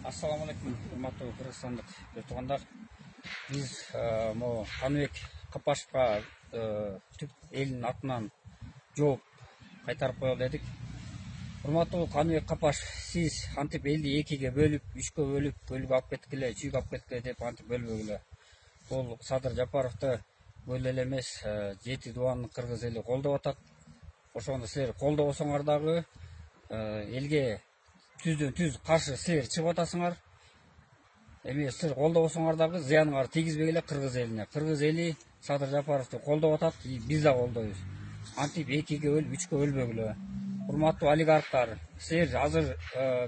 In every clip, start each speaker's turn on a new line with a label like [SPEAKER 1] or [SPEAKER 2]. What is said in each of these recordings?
[SPEAKER 1] Assalamu alaikum, урматтуу кыргызстандык туугандар. Биз могу Каныбек Капашевга түп элдин атынан жооп кайтарып коелу дедик. Урматтуу Каныбек Капашев, сиз антип элди экиге бөлүп, үчкө бөлүп, көлгө алып кеткиле, чүйгө алып кеткиле деп антип бөлбөгүлө. Бул Садыр Жапаровду бөлө эле эмес, 7 дубаны кыргыз эли колдоп атат. Ошондо силер колдобосоңор дагы элге түздөн түз каршы силер чыгып атасыңар. Эми силер колдобосоңор дагы зыяныңар тийгизбей эле кыргыз элине. Кыргыз эли Садыр Жапаровду колдоп атат, биз да колдойбуз. Антип экиге бөлүп, үчкө бөлбөгүлө. Урматтуу олигархтар, силер азыр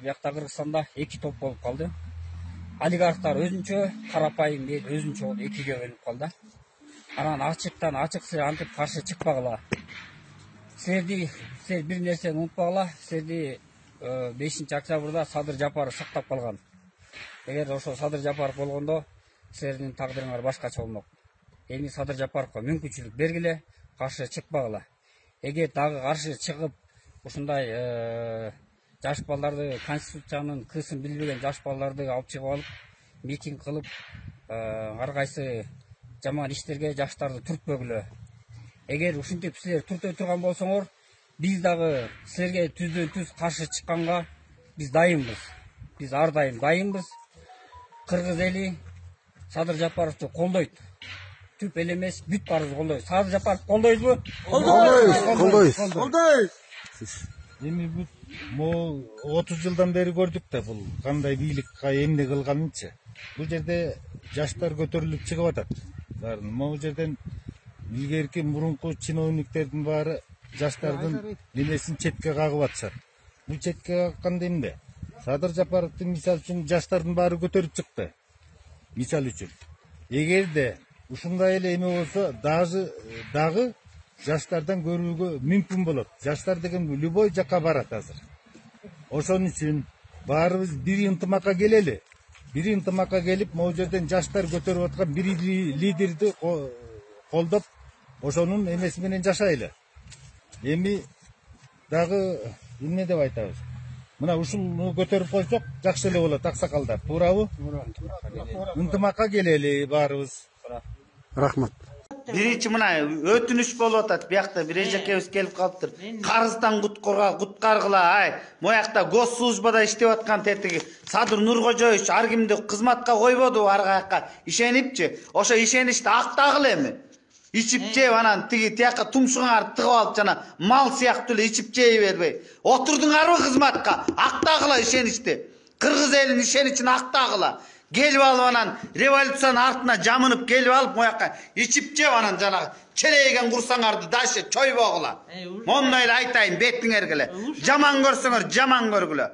[SPEAKER 1] биякта Кыргызстанда эки топ болуп калды. Олигархтар өзүнчө, карапайым эл өзүнчө экиге бөлүнүп калды. Анан ачыктан ачык силер антип каршы чыкпагыла. Силер бир нерсени унутпагыла, силерди 5-октябрда Садыр Жапаров сактап калган. Эгер ошо Садыр Жапаров болгондо силердин тагдырыңар башкача болмок. Эми Садыр Жапаровго мүмкүнчүлүк бергиле, каршы чыкпагыла. Эгер дагы каршы чыгып, ушундай жаш балдарды, конституциянын кысын билбеген жаш балдарды алып чыгып алып, митинг кылып, ар кайсы жаман иштерге жаштарды түртпөгүлө. Эгер ушинтип силер түртө турган болсоңор, биз дагы силерге түздөн түз каршы чыкканга биз дайынбыз. Биз ар дайым дайынбыз. Кыргыз эли Садыр Жапаровду колдойт. Түп эле эмес, бүт баарыбыз колдойбуз. Садыр Жапаров колдойбузбу?
[SPEAKER 2] Колдойбуз.
[SPEAKER 3] Эми бүт могу 30 жылдан бери көрдүк да бул кандай бийликка эмне кылганынчы. Бул жерде жаштар көтөрүлүп чыгып атат. Баарын могу жерден илгерки мурунку чиновниктердин баары жаштардын немесин четке кагып атышат. Бул четке какканда эмне? Садыр Жапаровдун мисал үчүн жаштардын баары көтөрүп чыкты. Мисал үчүн. Эгерде ушундай эле эме болсо, дагы жаштардан көрүүгө мүмкүн болот. Жаштар деген любой жакка барат азыр. Ошон үчүн баарыбыз бир ынтымакка келели. Бир ынтымакка келип, могу жерден жаштар көтөрүп аткан бир лидерди колдоп, ошонун эмеси менен жашайлы. Эми дагы эмне деп айтабыз? Мына ушуну көтөрүп койсок, жакшы эле болот, аксакалдар. Туурабы? Ынтымакка келели баарыбыз.
[SPEAKER 2] Рахмат.
[SPEAKER 4] Биринчи мына өтүнүш болуп атат. Биякта бир эжекебиз келип калыптыр. Карыздан куткаргыла, моякта госслужбада иштеп аткан тетиги Садыр Нуркожоевич ар кимди кызматка койбоду, ар каяка ишенипчи. Ошо ишеничти актагыла эми. Ичип жеп анан тияка тумшуңарды тыгып алып жана мал сыяктуу эле ичип жей бербей. Отурдуңарбы кызматка? Актагыла ишеничти. Кыргыз элинин ишеничин актагыла. Келип алып анан революциянын артына жамынып келип алып мояка ичип жеп анан жанагы челейген курсаңарды дальше чойбогула. Мондай эле айтайын бетиңерге эле. Жаман көрсөңөр жаман көргүлө.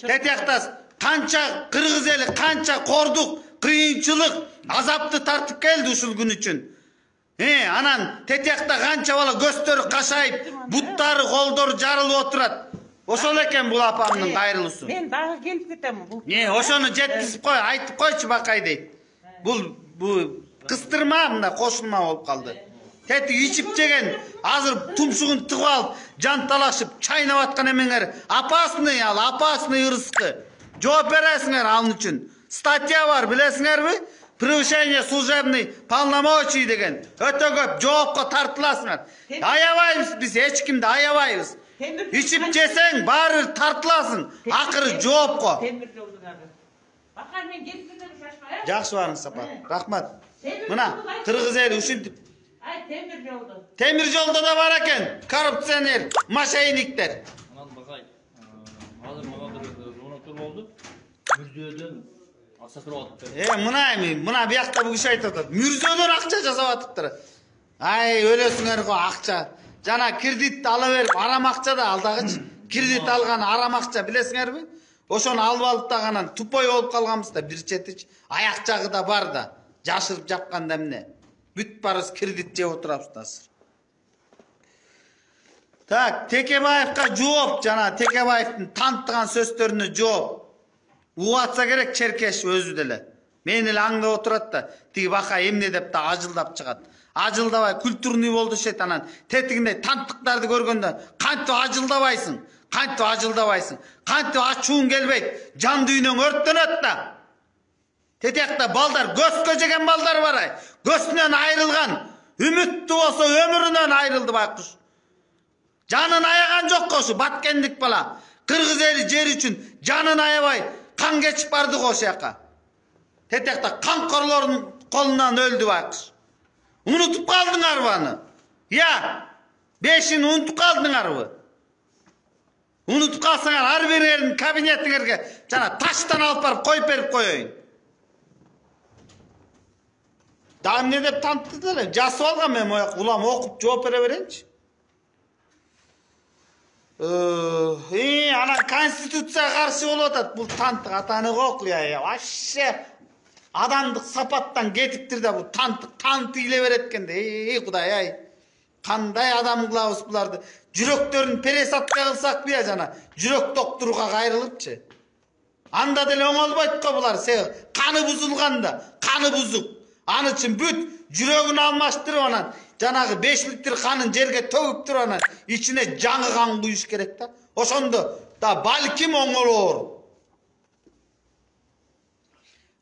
[SPEAKER 4] Тетияктас канча кыргыз эли канча кордук, кыйынчылык, азапты тартып келди ушул күн үчүн. Анан тетиякта канча бала көздөрү кашайып, буттары, колдору жарылып отурат. Ошол экен бул апамдын кайрылуусу.
[SPEAKER 5] Мен дагы келип кетем.
[SPEAKER 4] Ошону жеткизип кой, айтып койчу Бакай дейт. Бул кыстырма мына кошулма болуп калды. Тети ичип жеген, азыр тумшугун тыгып алып, жан талашып, чайнап аткан эмеңер опасный ырыскы. Жооп бересиңер ал үчүн. Статья бар, билесиңерби? Превышение служебный полномочий деген. Өтө көп жоопко тартыласыңар. Аябайбыз биз, эч кимди аябайбыз. Ичип жесең баары тартыласың. Акыры жоопко.
[SPEAKER 5] Бакай мен келип кетем шашпай.
[SPEAKER 4] Жакшы барыңыз сапар. Рахмат. Мына кыргыз эли ушинтип.
[SPEAKER 5] Темир жолдо.
[SPEAKER 4] Темир жолдо да бар экен. Коррупционер, мошенниктер.
[SPEAKER 6] Анан Бакай, азыр мага бир звонок болду. Мүрзөдөн акча сурап атыптыр.
[SPEAKER 4] Мына биякта бул киши айтып атат. Мүрзөдөн акча жасап атыптыр. Өлөсүңөр го акча. Жана кредит ала берип, арам акча да алдагычы. Кредит алган арам акча билесиңерби? Ошону алып алып да анан тупой болуп калганбыз да бир четичи. Аяк жагы да бар да. Жашырып жапканда эмне? Бүт барыбыз кредит жеп отурабыз да азыр. Так, Текебаевка жооп, жана Текебаевдин танытган сөздөрүнө жооп. Угатса керек Черкеш өзү деле. Мен эле аңдап отурат да, тиги Бакай эмне деп да ажылдап чыгат. Ажылдабай культурный болду шет анан тетигиндей танттыктарды көргөндө кантип ажылдабайсың? Kantip acıldabайсың. Kantip açuun gelbeyt. Can düýnüň örtlenет da. Tetekde balдар, göskö jegen balдар var ay. Gösünden ayrılgan, ümitli olsa ömründen ayrıldı baykuş. Canın ayagan jok koşu, batkendik bala. Kırgız eli jer üçün canın ayabay, kan geçip bardı koşu yaka. Tetekde kan korlarının kolundan öldü baykuş. Unutup kaldın arvanı. Ya, beşini unutup kaldın arvı. Unutup kalsaňar har bir yerin kabinetiňerge jana taştan alıp barıp koyup berip koýoýun. Dağım ne dep tanıttılar? Jasıp algan men ulam okup jogap bere berençi. Ana konstitutsiyaga karşı bolup atat. Bu tantık atany okluya ya. Aşşe adamdık sapattan getiptir de bu tantık ile beretkende. Kuday ay. Kanday adam kılavuz bulardı. Jüreklerin peresatga kılsak bir jana. Jürek doktoruga gayrılıpçı. Anda dele oňolbayt ko bular. Kanı buzulganda, kanı buzuk. An üçün büt jüregini almaştırıp onan janagı 5 litr kanın jerge tөгüp turup onan içine жаңы kan kuyuş gerek da. Oşondo da balkim oňolor.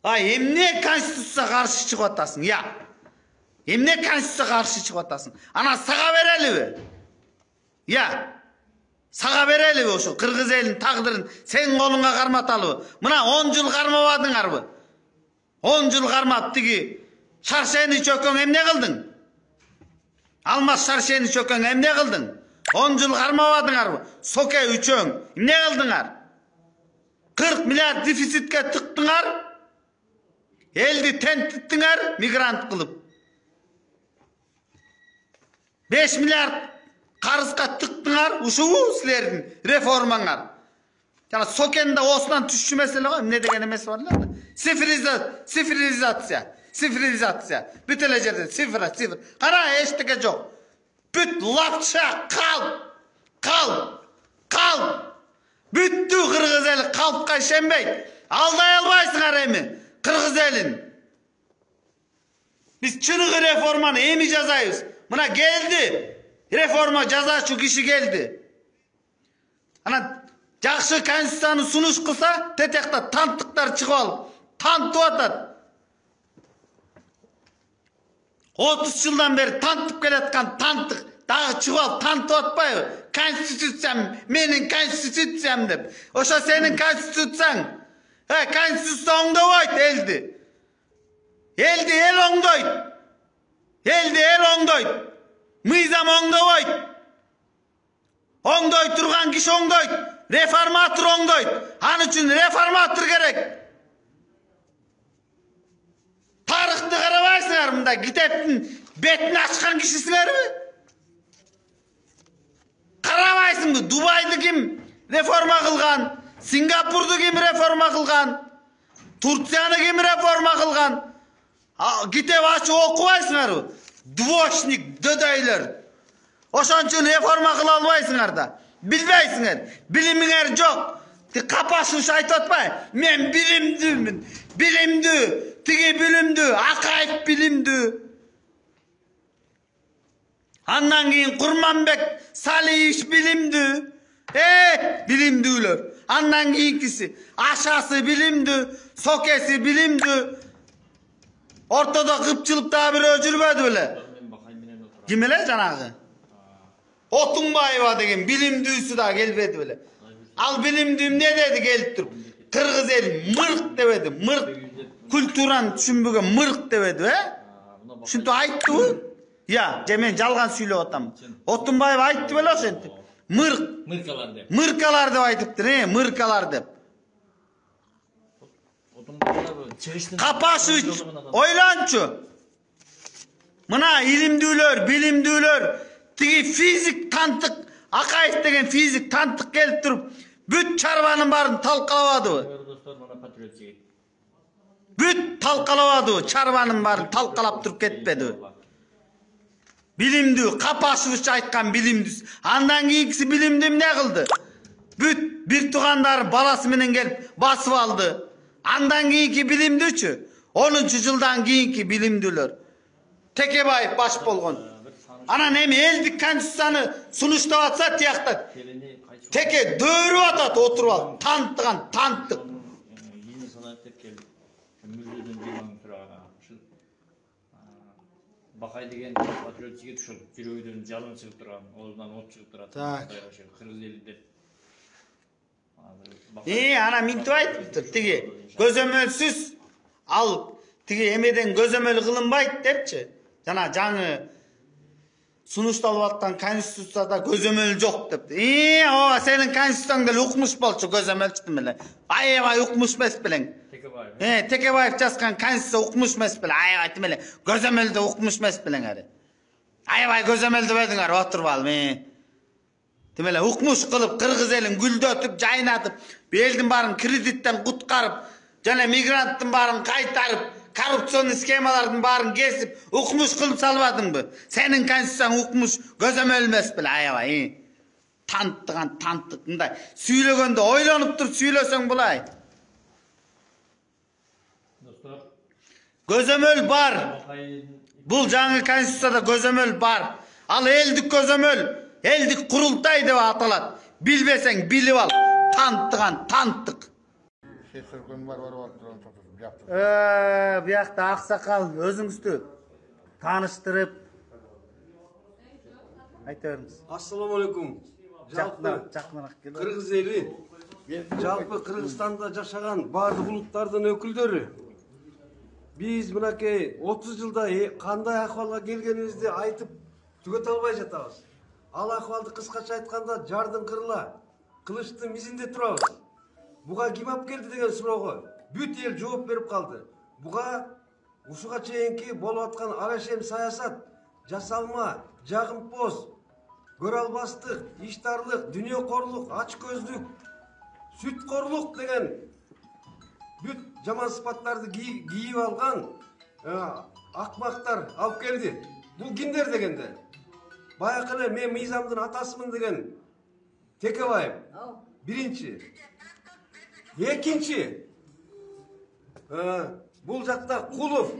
[SPEAKER 4] Ay emne konstitusiýaga karşı çıkıp atasın ya. Emne konstitusiýaga karşı çıkıp atasın. Ana saga berelibi. Ya. Saga berelibi oşo Kırgız elinin tagdyryn sen kolunga karmatalyby. Mına 10 yıl karmabadyňarby. 10 yıl karmap digi. Şarşeni çököň emne kıldın? Almaz şarşeni çököň emne kıldın? 10 yıl karmabadyňarby. Soke üçöň emne kıldyňar? 40 milyar defisitke tıkdyňar. Eldi tentitdiňar migrant kılıp. 5 milyar karızga tıkdyňar. Uşu sizleriň reformaňar. Jana Sokende osdan düşüşü mesele var. Ne degen emesi var da? Sifirizatsiya. Bütele jerde sıfır. Kara eştike jok. Büt lapça kal. Büttü Kırgız eli kalpka işenbeyt. Alday albaysyňar emi Kırgız elin. Biz çınıgı reformanı emi jazayız. Mına geldi. Reforma jaza şu kişi geldi. Ana jakşı konstitusiýany sunuş kılsa tetekde tantıklar çıkıp alıp tanıtıp atat. 30 yıldan beri tanıtıp geletken tanıtık daha çıkıp alıp tanıtıp atpayı. Konstitusiýam menin konstitusiýam dep. Oşa senin konstitusiýaň. Konstitusiýa oňdobayt eldi. Eldi el oňdoyt. Eldi el oňdoyt. Myzam oňdobayt. Oňdoy turgan kişi oňdoyt. Reformator oňdoyt. An üçün reformator gerek. Tarıhty garabaýsyňar mында kiteptin betini açkan kişisiňermi? Karabaýsyňmy? Dubaydy kim reforma kılgan? Singapurdu kim reforma kılgan? Turkiýany kim reforma kılgan? Kitep açıp okubaýsyňar. Dvoşnik, dödöýler. Oşon üçin reforma kıla albaýsyňar da. Bilbeýsiňer. Bilimiňer jok. Kapaşyş aýtyp atpay. Men bilimdimin. Bilimdi. Tigi bilimdi. Akaýew bilimdi. Andan keyin Kurmanbek Saliýew bilimdi. Bilimdiler. Andan keyinkisi aşası bilimdi. Sokesi bilimdi. Ortada kıpçılıkta bir öjülbedi bile. Kim ele janagı? Otunbaýewa degen bilimdüsü da gelbedi bile. Al bilimdüüm ne dedi gelip durup? Kırgız eli mırk debedi, mırk. Kulturan düşünbüge mırk debedi, Şuntu aytdı bu. Ya, men jalgan süýlep atam. Otunbaýew aytdı bile şenti. Mırk.
[SPEAKER 6] Mırkalar dep.
[SPEAKER 4] Mırkalar dep aytypdyr, mırkalar dep. Kapaşyç, oylançu. Mına ilimdüler, bilimdüler, tigi fizik tantık, Akaýew degen fizik tantık gelip durup, büt çarvanın barını talkalabady. Büt talkalabady, çarvanın barını talkalap durup ketpedi. Bilimdü, Kapaşyç aytkan bilimdüs. Andan keyinkisi bilimdim ne kıldı? Büt bir tugandar balası menen gelip basıp aldı. Andan keyinki bilimdüçü. 10. yıldan keyinki bilimdüler. Tekebayev baş bolgon. Ana nemi eldik konstitusiýany sunuştap atsa tiýakda. Teke döörüp atat oturup alып, tanıttıgan tanıttık.
[SPEAKER 6] Yeni sanat деп келіп, мүлдеден жиырма тұраған. Бақай деген патриот жігіт ушул жүрөгүдөн жалын чыгып турган, оозунан от чыгып турат.
[SPEAKER 4] Так.
[SPEAKER 6] Кыргыз эли деп.
[SPEAKER 4] Ana mintip aytıptır. Tigi gözömölsüz al. Tigi emeden gözömöl kılınbayt depçi. Jana жаңы sunuştalıp atkan konstitutsiyada gözömöl jok depti. O senin konstitutsiyanda ukmuş bolçu gözömölçtüm bilen. Aybay ukmuş mes bilen. Tekebayev жазган konstitutsiya ukmuş mes bilen. Aybay demele gözömölde ukmuş mes bilen ari. Aybay gözömölde bedingар oturup alып. Demele ukmuş kılıp Kırgız elin güldötüp jaynatıp eldin barın kreditten kutkarıp jana migranttın barın kaytarıp korrupsiyon skemalarının barın kesip ukmuş kılıp salbadın mı? Senin konstitusiyan ukmuş gözüm ölmez bile ayabay. Tanıttıgan tanıttık mınday. Süylөгөндө ойлонуp туруп süйлөsöň bulay. Gözömöl bar. Bul жаңы konstitutsiyada gözömöl bar. Al eldik gözömöl. Eldik kurultay dep atalat. Bilbesеň bilip al. Tanıttıgan tanıttık. Bu yakta aksakal özüňizdi tanıştırıp aytörüňüz.
[SPEAKER 2] Assalamu alaikum. Kırgız eli, жалпы Kırgızstanda жашаган бардык улуттардын өкүлдөрү. Биз мынакей 30 жылда кандай акыбалга келгенибизди айтып түгөтө албай жатабыз. Ал акыбалды кыскача айтканда жардын кырыла, кылычтын мизинде турабыз. Буга ким алып келди деген суроого бүт эл жооп берип калды. Буга ушуга чейинки болуп аткан арашем саясат, жасалма, жагымпоз, көрө албастык, иштарлык, дүйнөкорлук, ачкөздүк, сүткорлук деген бүт жаман сыпаттарды кийип алган акмактар алып келди. Бул кимдер дегенде? Баякы эле мен мыйзамдын атасымын деген Текебаев. Биринчи. Экинчи. Бул жакта Кулов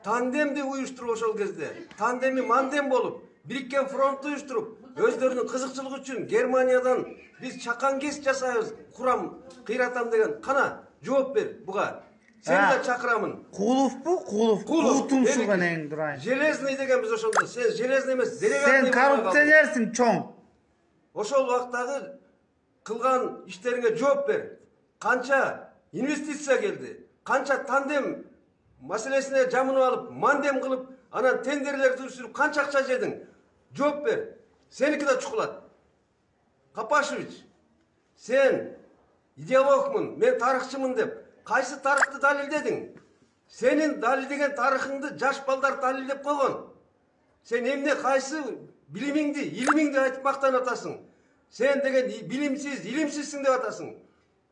[SPEAKER 2] тандемди уюштуруп ошол кезде. Тандеми мандем болуп, Бириккен фронтту уюштуруп, өздөрүнүн кызыкчылыгы үчүн Германиядан биз чакан кес жасайбыз, курам, кыйратам деген кана жооп бер буга. Сени да чакырамын.
[SPEAKER 4] Куловпу? Кулов тумшуган эң дурайын.
[SPEAKER 2] Железный деген биз ошондо. Сен железный эмес, делегатный.
[SPEAKER 4] Сен коррупционерсиң, чоң.
[SPEAKER 2] Ошол убактагы кылган иштериңе жооп бер. Канча инвестиция келди? Канча тандем маселесине жамынып алып, мандем кылып, анан тендерлерди түшүрүп канча акча жедиң? Жооп бер. Сеники да чукулат. Капашевич, сен идеологмун, мен тарыхчымын деп кайсы тарыхты далилдедиң? Сенин далилдеген тарыхыңды жаш балдар далилдеп койгон. Сен эмне кайсы билимиңди, илимиңди айтып мактанып атасың? Сен деген билимсиз, илимсизсиң деп атасың.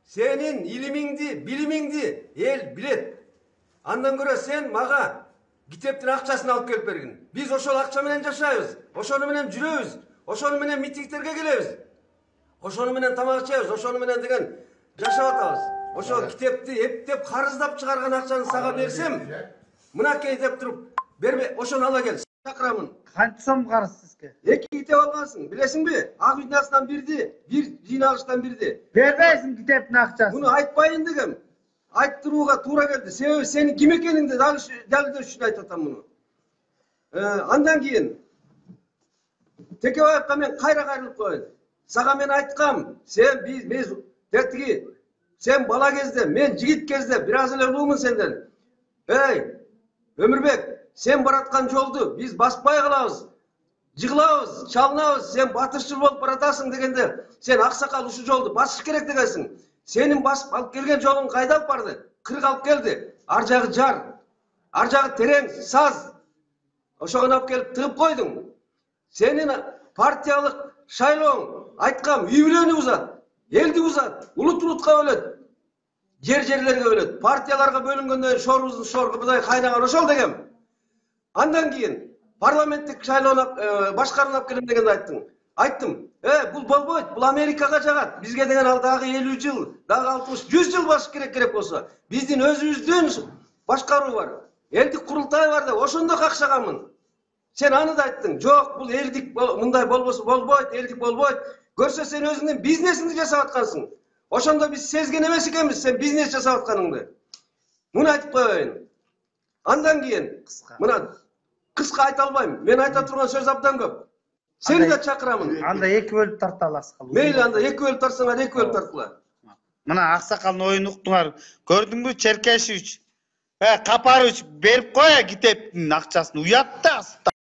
[SPEAKER 2] Сенин илимиңди, билимиңди эл билет. Андан көрө сен мага китептин акчасын алып келип бергин. Биз ошол акча менен жашайбыз, ошону менен жүрөбүз, ошону менен митингтерге келебиз. Ошону менен тамак ичебиз, ошону менен деген жашап атабыз. Ошол китепти эптеп карыздап чыгарган акчаны сага берсем, мынакей деп туруп, берме, ошону ала кел. Чакырамын.
[SPEAKER 4] Канча сом карыз сизге?
[SPEAKER 2] 2 китеп алгансың, билесиңби? Ак үйнастан бирди, бир жыйнагычтан бирди.
[SPEAKER 4] Бербейсиң китептин акчасын.
[SPEAKER 2] Буну айтпайын дегем. Айттырууга туура келди. Себеби сени ким экениңди далилдөө үчүн айтып атам муну. Андан кийин Текебаевка мен кайра кайрылып коеюн. Сага мен айткам, сен биз тетиги сен бала кезде, мен жигит кезде бир аз эле улуумун сенден. Өмүрбек, сен бараткан жолду биз баспай калабыз. Жыгылабыз, чалынабыз, сен батырчыл болуп баратасың дегенде, сен аксакал ушу жолду басыш керек дегенсиң. Сенин басып алып келген жолуң кайда алып барды? Кырк алып келди. Ар жагы жар, ар жагы терең, саз. Ошого алып келип тыгып койдуң. Сенин партиялык шайлооң, айткам, үй бүлөнү узат, элди узат, улут-улутка бөлөт, жерлерге бөлөт, партияларга бөлүнгөндөн шорубуздун шоргу мындай кайнаган ошол дегем. Андан кийин парламенттик шайлоону башкарууну алып келем дегенди айттың. Айттым, бул болбойт, бул Америкага жагат. Бизге деген ал дагы 50 жыл, дагы 60, 100 жыл баш керек болсо. Биздин өзүбүздүн башкаруу бар. Элдик курултай бар деп ошондо какшаганмын. Сен аны да айттың. Жок, бул элдик мындай болбосо болбойт, элдик болбойт. Көрсө сен өзүңдүн бизнесиңди жасап аткансың. Ошондо биз сезген эмес экенбиз сен бизнес жасап атканыңды. Муну айтып коеюн. Андан кийин мына кыска айта албайм. Мен айта турган сөз абдан көп. Сени да чакырамын.
[SPEAKER 4] Анда эки бөлүп тарта аласыз.
[SPEAKER 2] Мейли анда эки бөлүп тартсаңар эки бөлүп тартыла.
[SPEAKER 4] Мына Аксакалдын оюн уктуңар. Көрдүңбү Черкешевич? Капарович берип кой китептин акчасын. Уят да.